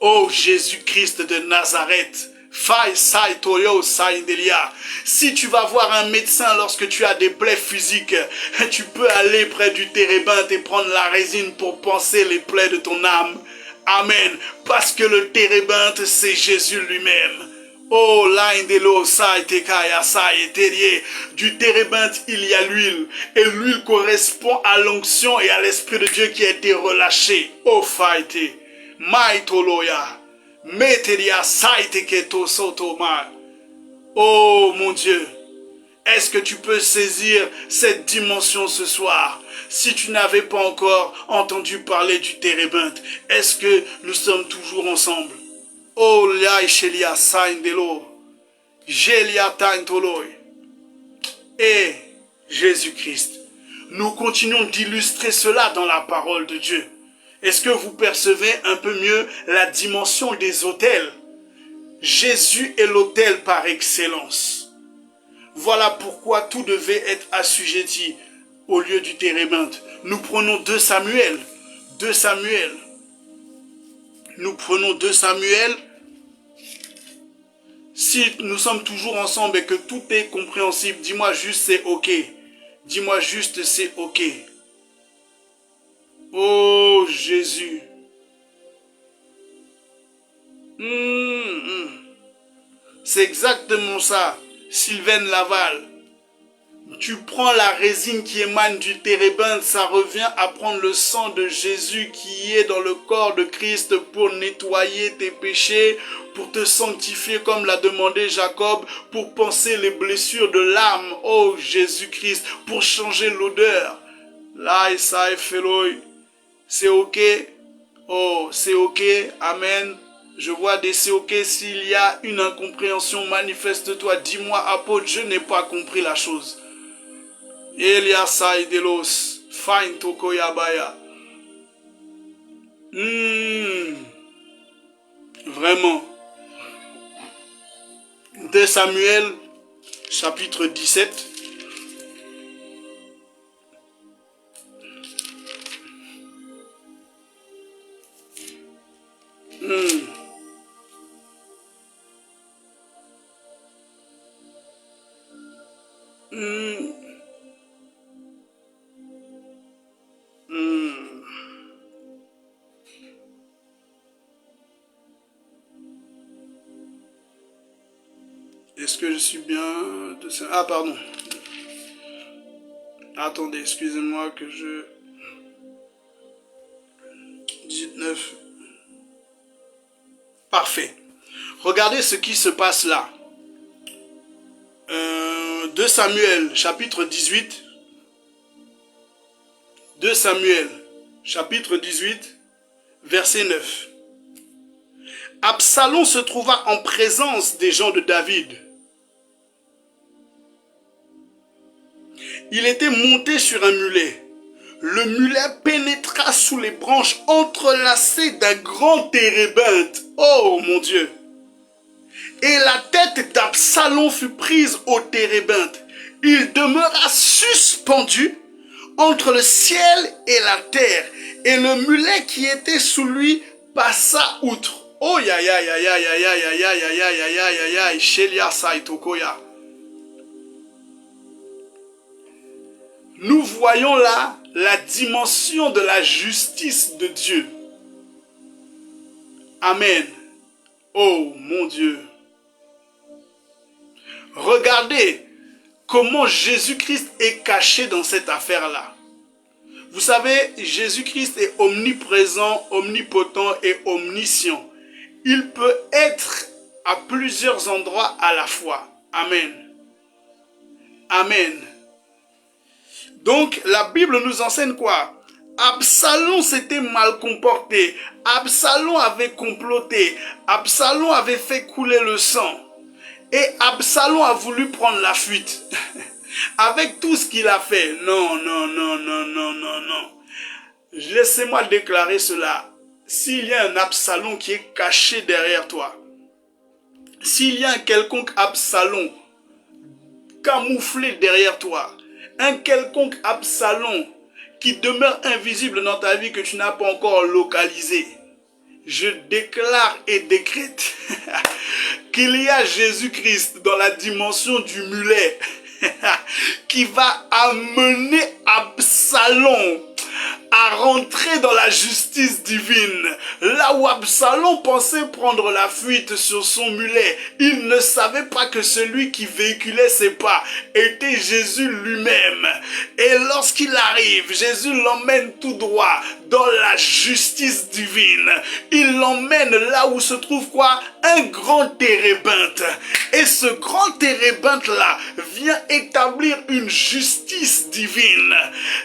Oh Jésus-Christ de Nazareth. Si tu vas voir un médecin lorsque tu as des plaies physiques, tu peux aller près du térébinthe et prendre la résine pour panser les plaies de ton âme. Amen. Parce que le térébinthe, c'est Jésus lui-même. Oh, l'indelo, ça et tekaya, ça et terrier. Du térébinthe, il y a l'huile. Et l'huile correspond à l'onction et à l'Esprit de Dieu qui a été relâché. Oh, faite. Maitoloya. Meteria saite keto sotoma. Oh mon Dieu, est-ce que tu peux saisir cette dimension ce soir? Si tu n'avais pas encore entendu parler du térébinthe, est-ce que nous sommes toujours ensemble? Oh, Lia Shelia Saindelo, Jelia Taintoloi. Et Jésus-Christ, nous continuons d'illustrer cela dans la parole de Dieu. Est-ce que vous percevez un peu mieux la dimension des autels? Jésus est l'autel par excellence. Voilà pourquoi tout devait être assujetti au lieu du térébinthe. Nous prenons 2 Samuel. 2 Samuel. Nous prenons 2 Samuel. Si nous sommes toujours ensemble et que tout est compréhensible, dis-moi juste c'est ok. Dis-moi juste c'est ok. Oh Jésus. C'est exactement ça. Sylvaine Laval. Tu prends la résine qui émane du térébinthe, ça revient à prendre le sang de Jésus qui est dans le corps de Christ pour nettoyer tes péchés, pour te sanctifier comme l'a demandé Jacob, pour panser les blessures de l'âme, oh Jésus-Christ, pour changer l'odeur. Là, ça est fait. C'est ok. Oh, c'est ok. Amen. Je vois des c'est ok. S'il y a une incompréhension, manifeste-toi. Dis-moi, apôtre, je n'ai pas compris la chose. Elia Saidelos, Fain Tokoyabaya. Vraiment. 2 Samuel, chapitre 17. Est-ce que je suis bien de ça? Ah, pardon. Attendez, excusez-moi que je... 19. Parfait. Regardez ce qui se passe là. 2 Samuel, chapitre 18. 2 Samuel, chapitre 18, verset 9. Absalom se trouva en présence des gens de David. Il était monté sur un mulet. Le mulet pénétra sous les branches entrelacées d'un grand térébinthe. Oh mon Dieu! Et la tête d'Absalom fut prise au térébinthe. Il demeura suspendu entre le ciel et la terre. Et le mulet qui était sous lui passa outre. Oh ya ya ya ya ya ya ya ya ya ya ya ya ya ya Shelia Saitokoya. Nous voyons là la dimension de la justice de Dieu. Amen. Oh mon Dieu. Regardez comment Jésus-Christ est caché dans cette affaire-là. Vous savez, Jésus-Christ est omniprésent, omnipotent et omniscient. Il peut être à plusieurs endroits à la fois. Amen. Amen. Donc, la Bible nous enseigne quoi? Absalom s'était mal comporté. Absalom avait comploté. Absalom avait fait couler le sang. Et Absalom a voulu prendre la fuite. Avec tout ce qu'il a fait. Non, non, non, non, non, non, non. Laissez-moi déclarer cela. S'il y a un Absalom qui est caché derrière toi, s'il y a un quelconque Absalom camouflé derrière toi, un quelconque Absalom qui demeure invisible dans ta vie que tu n'as pas encore localisé, je déclare et décrète qu'il y a Jésus-Christ dans la dimension du mulet qui va amener Absalom à rentrer dans la justice divine. Là où Absalom pensait prendre la fuite sur son mulet, il ne savait pas que celui qui véhiculait ses pas était Jésus lui-même. Et lorsqu'il arrive, Jésus l'emmène tout droit dans la justice divine. Il l'emmène là où se trouve quoi? Un grand térébinthe. Et ce grand térébinthe-là vient établir une justice divine.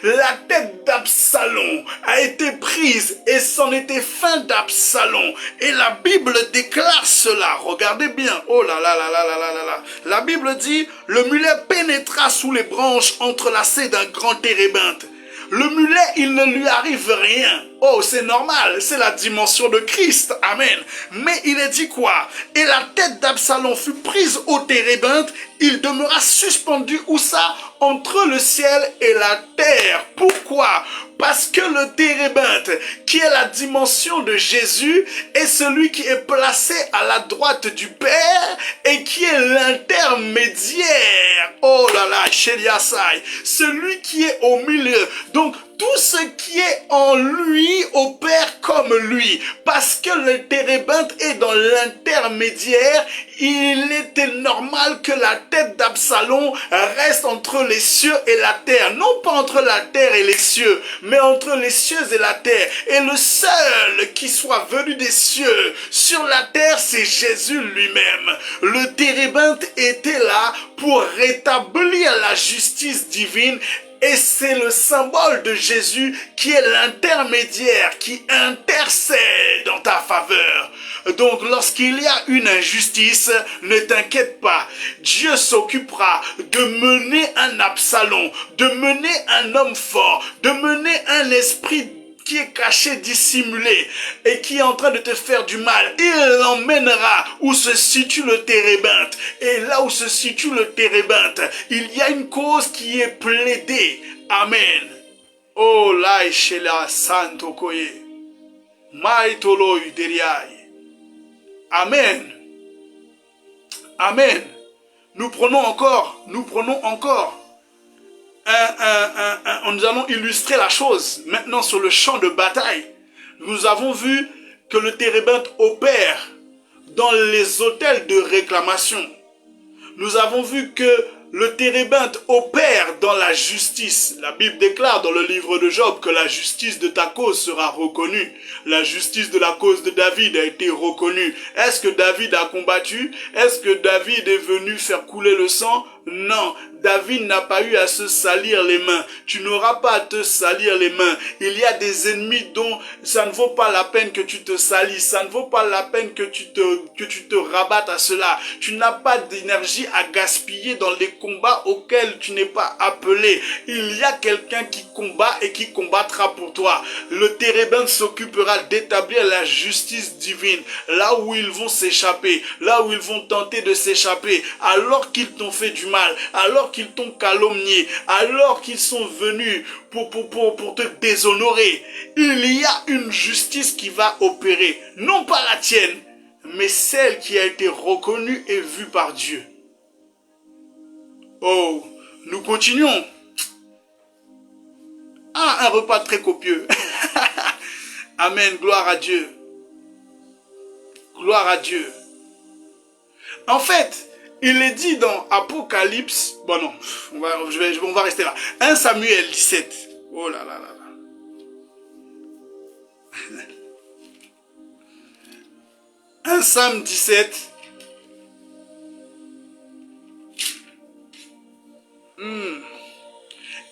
La tête d'Absalom a été prise et c'en était fin d'Absalom. Et la Bible déclare cela. Regardez bien. Oh là là là là là là là là. La Bible dit, le mulet pénétra sous les branches entrelacées d'un grand térébinthe. Le mulet, il ne lui arrive rien. Oh, c'est normal, c'est la dimension de Christ. Amen. Mais il est dit quoi? Et la tête d'Absalom fut prise au térébinthe, il demeura suspendu, où ça? Entre le ciel et la terre. Pourquoi? Parce que le térébinthe, qui est la dimension de Jésus, est celui qui est placé à la droite du Père et qui est l'intermédiaire. Oh là là, Sheliasai, celui qui est au milieu. Donc, tout ce qui est en lui opère comme lui. Parce que le térébinthe est dans l'intermédiaire, il était normal que la tête d'Absalom reste entre les cieux et la terre. Non pas entre la terre et les cieux, mais entre les cieux et la terre. Et le seul qui soit venu des cieux sur la terre, c'est Jésus lui-même. Le térébinthe était là pour rétablir la justice divine. Et c'est le symbole de Jésus qui est l'intermédiaire, qui intercède en ta faveur. Donc lorsqu'il y a une injustice, ne t'inquiète pas. Dieu s'occupera de mener un Absalom, de mener un homme fort, de mener un esprit qui est caché, dissimulé et qui est en train de te faire du mal. Il l'emmènera où se situe le térébinthe. Et là où se situe le térébinthe, il y a une cause qui est plaidée. Amen. Oh la ishela santo koye. Maitolo uderiai. Amen. Amen. Nous prenons encore. Nous allons illustrer la chose maintenant sur le champ de bataille. Nous avons vu que le térébinthe opère dans les hôtels de réclamation. Nous avons vu que le térébinthe opère dans la justice. La Bible déclare dans le livre de Job que la justice de ta cause sera reconnue. La justice de la cause de David a été reconnue. Est-ce que David a combattu? Est-ce que David est venu faire couler le sang? Non, David n'a pas eu à se salir les mains. Tu n'auras pas à te salir les mains. Il y a des ennemis dont ça ne vaut pas la peine que tu te salisses. Ça ne vaut pas la peine que tu te rabattes à cela. Tu n'as pas d'énergie à gaspiller dans les combats auxquels tu n'es pas appelé. Il y a quelqu'un qui combat et qui combattra pour toi. Le térébinthe s'occupera d'établir la justice divine là où ils vont s'échapper, là où ils vont tenter de s'échapper, alors qu'ils t'ont fait du mal, alors qu'ils t'ont calomnié, alors qu'ils sont venus pour te déshonorer. Il y a une justice qui va opérer, non pas la tienne, mais celle qui a été reconnue et vue par Dieu. Oh, nous continuons. Ah, un repas très copieux. Amen, gloire à Dieu. Gloire à Dieu. En fait, il est dit dans Apocalypse, bon non, on va rester là. 1 Samuel 17. Oh là là là là. 1 Sam 17.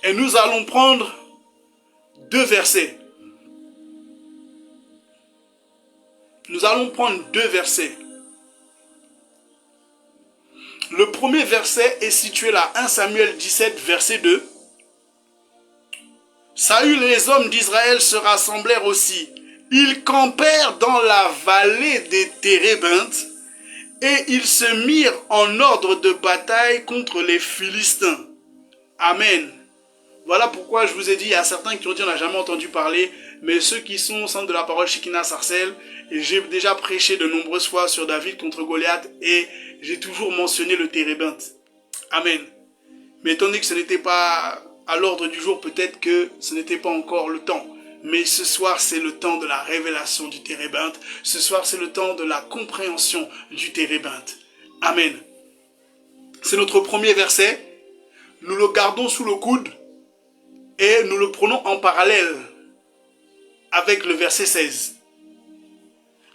Et nous allons prendre 2 versets. Nous allons prendre 2 versets. Le premier verset est situé là, 1 Samuel 17, verset 2. Saül et les hommes d'Israël se rassemblèrent aussi. Ils campèrent dans la vallée des Térébinthes et ils se mirent en ordre de bataille contre les Philistins. Amen. Voilà pourquoi je vous ai dit, il y a certains qui ont dit on n'a jamais entendu parler, mais ceux qui sont au centre de la parole Shekinah Sarcelles, et j'ai déjà prêché de nombreuses fois sur David contre Goliath et j'ai toujours mentionné le térébinthe. Amen. Mais étant donné que ce n'était pas à l'ordre du jour, peut-être que ce n'était pas encore le temps. Mais ce soir, c'est le temps de la révélation du térébinthe. Ce soir, c'est le temps de la compréhension du térébinthe. Amen. C'est notre premier verset. Nous le gardons sous le coude et nous le prenons en parallèle avec le verset 16.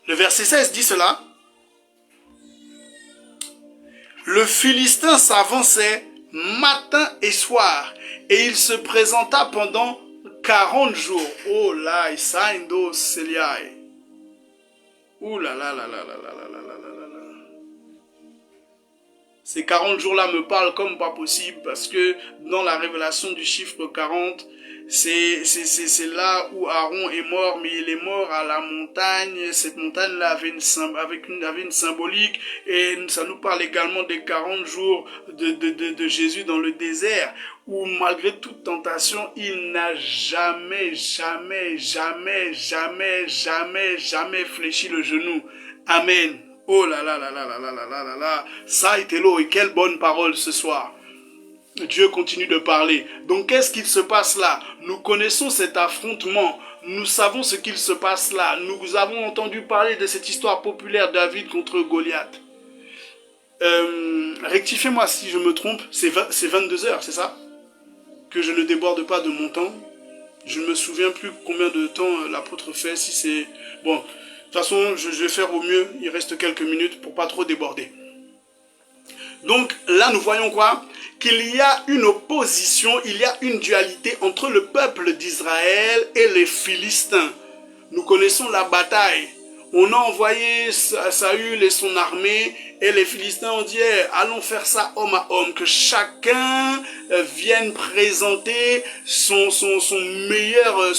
Le verset 16 dit cela. Le Philistin s'avançait matin et soir et il se présenta pendant 40 jours. Oh là, Isaindo Seliaï. Ouh là là là là là là là là là là là. Ces 40 jours-là me parlent comme pas possible parce que dans la révélation du chiffre 40, c'est là où Aaron est mort, mais il est mort à la montagne. Cette montagne-là avait une symbolique et ça nous parle également des 40 jours de Jésus dans le désert où malgré toute tentation, il n'a jamais fléchi le genou. Amen. Oh là là là là là là là là là là. Ça a été l'eau et quelle bonne parole ce soir. Dieu continue de parler. Donc qu'est-ce qu'il se passe là? Nous connaissons cet affrontement. Nous savons ce qu'il se passe là. Nous avons entendu parler de cette histoire populaire David contre Goliath. Rectifiez-moi si je me trompe. C'est 22 heures, c'est ça? Que je ne déborde pas de mon temps. Je ne me souviens plus combien de temps l'apôtre fait. Si c'est... Bon, de toute façon, je vais faire au mieux. Il reste quelques minutes pour pas trop déborder. Donc là, nous voyons quoi? Qu'il y a une opposition, il y a une dualité entre le peuple d'Israël et les Philistins. Nous connaissons la bataille. On a envoyé Saül et son armée et les Philistins ont dit allons faire ça homme à homme, que chacun vienne présenter son meilleur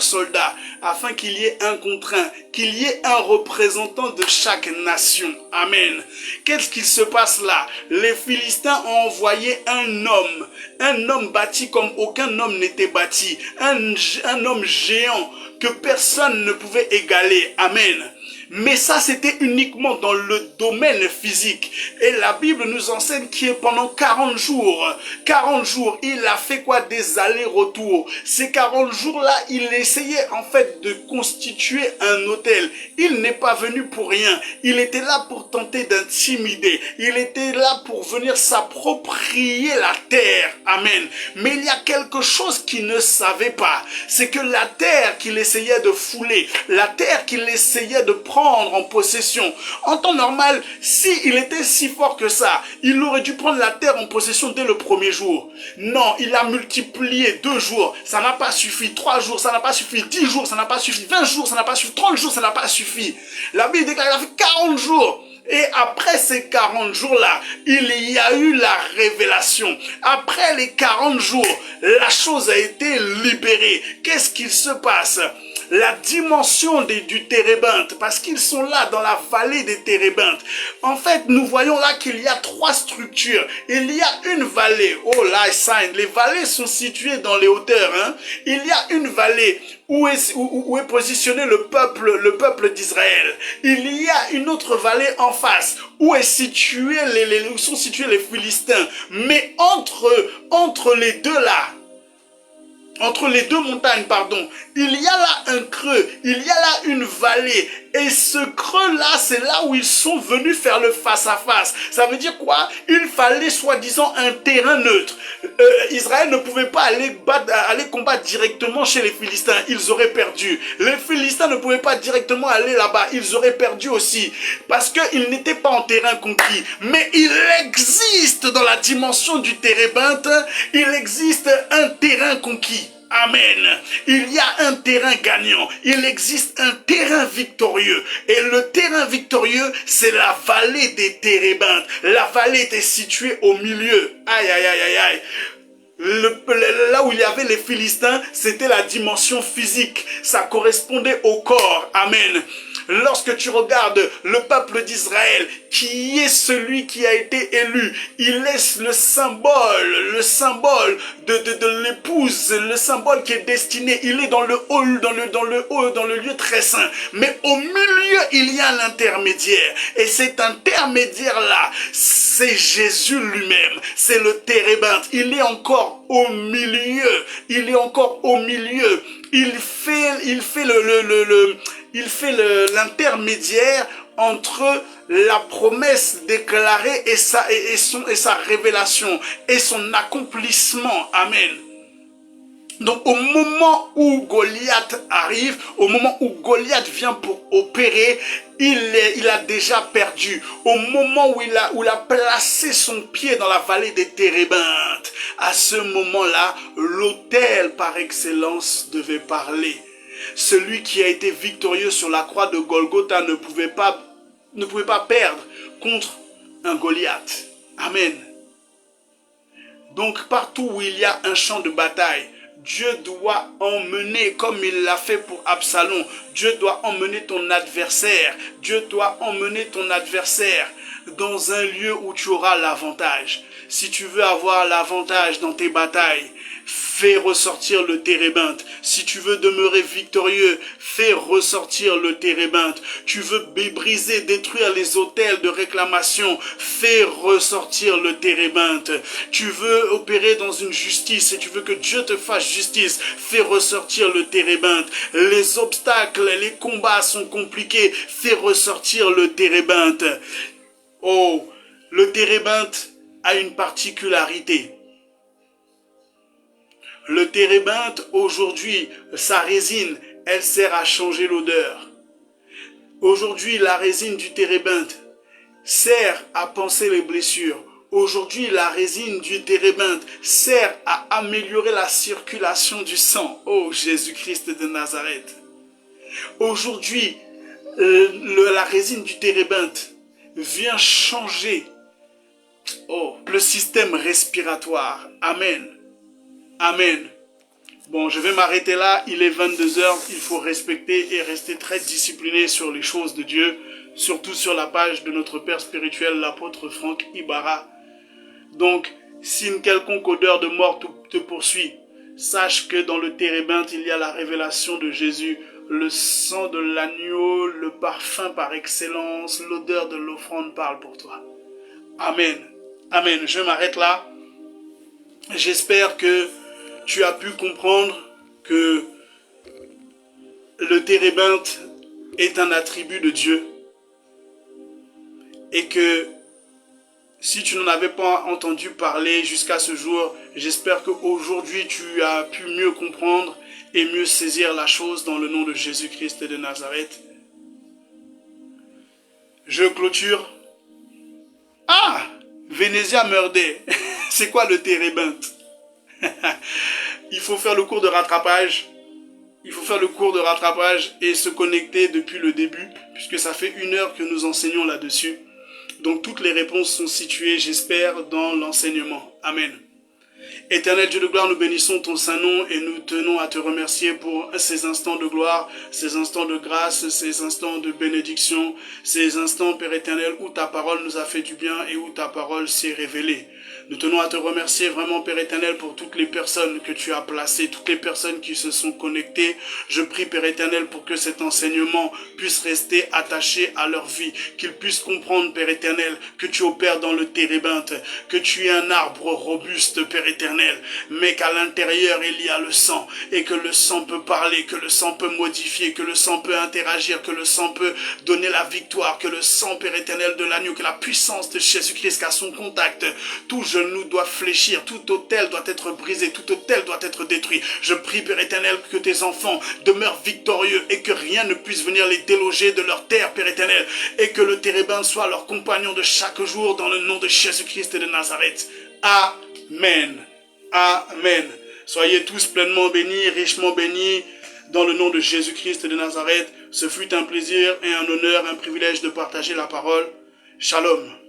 soldat afin qu'il y ait un contre un, qu'il y ait un représentant de chaque nation. Amen. Qu'est-ce qu'il se passe là? Les Philistins ont envoyé un homme bâti comme aucun homme n'était bâti, un homme géant que personne ne pouvait égaler. Amen. Mais ça, c'était uniquement dans le domaine physique. Et la Bible nous enseigne qu'il est pendant 40 jours, il a fait quoi? Des allers-retours. Ces 40 jours-là, il essayait en fait de constituer un autel. Il n'est pas venu pour rien. Il était là pour tenter d'intimider. Il était là pour venir s'approprier la terre. Amen. Mais il y a quelque chose qu'il ne savait pas. C'est que la terre qu'il essayait de fouler, la terre qu'il essayait de prendre en possession. En temps normal, s'il était si fort que ça, il aurait dû prendre la terre en possession dès le premier jour. Non, il a multiplié 2 jours, ça n'a pas suffi. 3 jours, ça n'a pas suffi. 10 jours, ça n'a pas suffi. 20 jours, ça n'a pas suffi. 30 jours, ça n'a pas suffi. La Bible déclare qu'il a fait 40 jours. Et après ces 40 jours-là, il y a eu la révélation. Après les 40 jours, la chose a été libérée. Qu'est-ce qu'il se passe? La dimension du térébinthe, parce qu'ils sont là dans la vallée des térébinthes. En fait, nous voyons là qu'il y a 3 structures. Il y a une vallée. Oh là, les vallées sont situées dans les hauteurs. Hein. Il y a une vallée où est positionné le peuple d'Israël. Il y a une autre vallée en face où où sont situés les Philistins. Mais entre les deux là, entre les deux montagnes, pardon, il y a là un creux, il y a là une vallée. Et ce creux-là, c'est là où ils sont venus faire le face-à-face. Ça veut dire quoi? Il fallait soi-disant un terrain neutre. Israël ne pouvait pas aller combattre directement chez les Philistins. Ils auraient perdu. Les Philistins ne pouvaient pas directement aller là-bas. Ils auraient perdu aussi. Parce qu'ils n'étaient pas en terrain conquis. Mais il existe dans la dimension du térébinthe, il existe un terrain conquis. Amen. Il y a un terrain gagnant. Il existe un terrain victorieux. Et le terrain victorieux, c'est la vallée des térébinthes. La vallée était située au milieu. Aïe, aïe, aïe, aïe, aïe. Là où il y avait les Philistins, c'était la dimension physique. Ça correspondait au corps. Amen. Lorsque tu regardes le peuple d'Israël qui est celui qui a été élu. Il est le symbole de l'épouse, le symbole qui est destiné. Il est dans le hall, dans le lieu très saint. Mais au milieu, il y a l'intermédiaire. Et cet intermédiaire-là, c'est Jésus lui-même. C'est le térébinthe. Il est encore au milieu. Il est encore au milieu. Il fait l'intermédiaire entre la promesse déclarée et sa révélation et son accomplissement. Amen. Donc au moment où Goliath arrive, au moment où Goliath vient pour opérer, il a déjà perdu. Au moment où il a placé son pied dans la vallée des térébinthes, à ce moment-là, l'autel par excellence devait parler. Celui qui a été victorieux sur la croix de Golgotha ne pouvait pas perdre contre un Goliath. Amen. Donc partout où il y a un champ de bataille, Dieu doit emmener, comme il l'a fait pour Absalom, Dieu doit emmener ton adversaire. Dieu doit emmener ton adversaire dans un lieu où tu auras l'avantage. Si tu veux avoir l'avantage dans tes batailles, fais ressortir le térébinthe. Si tu veux demeurer victorieux, fais ressortir le térébinthe. Tu veux briser, détruire les autels de réclamation, fais ressortir le térébinthe. Tu veux opérer dans une justice et tu veux que Dieu te fasse justice, fais ressortir le térébinthe. Les obstacles, les combats sont compliqués, fais ressortir le térébinthe. Oh, le térébinthe a une particularité. Le térébinthe, aujourd'hui, sa résine, elle sert à changer l'odeur. Aujourd'hui, la résine du térébinthe sert à panser les blessures. Aujourd'hui, la résine du térébinthe sert à améliorer la circulation du sang. Oh, Jésus-Christ de Nazareth. Aujourd'hui, la résine du térébinthe vient changer le système respiratoire. Amen. Amen. Bon, je vais m'arrêter là. Il est 22 h. Il faut respecter et rester très discipliné sur les choses de Dieu. Surtout sur la page de notre Père spirituel, l'apôtre Franck Ibarra. Donc, si une quelconque odeur de mort te poursuit, sache que dans le térébinthe, il y a la révélation de Jésus, le sang de l'agneau, le parfum par excellence, l'odeur de l'offrande parle pour toi. Amen. Amen. Je m'arrête là. J'espère que tu as pu comprendre que le térébinthe est un attribut de Dieu et que si tu n'en avais pas entendu parler jusqu'à ce jour, j'espère qu'aujourd'hui tu as pu mieux comprendre et mieux saisir la chose dans le nom de Jésus-Christ de Nazareth. Je clôture. Ah! Vénésia Meurdé. C'est quoi le térébinthe? Il faut faire le cours de rattrapage. Il faut faire le cours de rattrapage et se connecter depuis le début, puisque ça fait 1 heure que nous enseignons là-dessus. Donc toutes les réponses sont situées, j'espère, dans l'enseignement. Amen. Éternel Dieu de gloire, nous bénissons ton saint nom et nous tenons à te remercier pour ces instants de gloire, ces instants de grâce, ces instants de bénédiction, ces instants, Père éternel, où ta parole nous a fait du bien et où ta parole s'est révélée. Nous tenons à te remercier vraiment, Père éternel, pour toutes les personnes que tu as placées, toutes les personnes qui se sont connectées. Je prie, Père éternel, pour que cet enseignement puisse rester attaché à leur vie, qu'ils puissent comprendre, Père éternel, que tu opères dans le térébinthe, que tu es un arbre robuste, Père éternel, mais qu'à l'intérieur, il y a le sang, et que le sang peut parler, que le sang peut modifier, que le sang peut interagir, que le sang peut donner la victoire, que le sang, Père éternel, de l'agneau, que la puissance de Jésus-Christ, qu'à son contact, tout genou doit fléchir, tout autel doit être brisé, tout autel doit être détruit. Je prie, Père éternel, que tes enfants demeurent victorieux et que rien ne puisse venir les déloger de leur terre, Père éternel, et que le térébinthe soit leur compagnon de chaque jour dans le nom de Jésus-Christ de Nazareth. Amen. Amen. Soyez tous pleinement bénis, richement bénis, dans le nom de Jésus-Christ de Nazareth. Ce fut un plaisir et un honneur, un privilège de partager la parole. Shalom.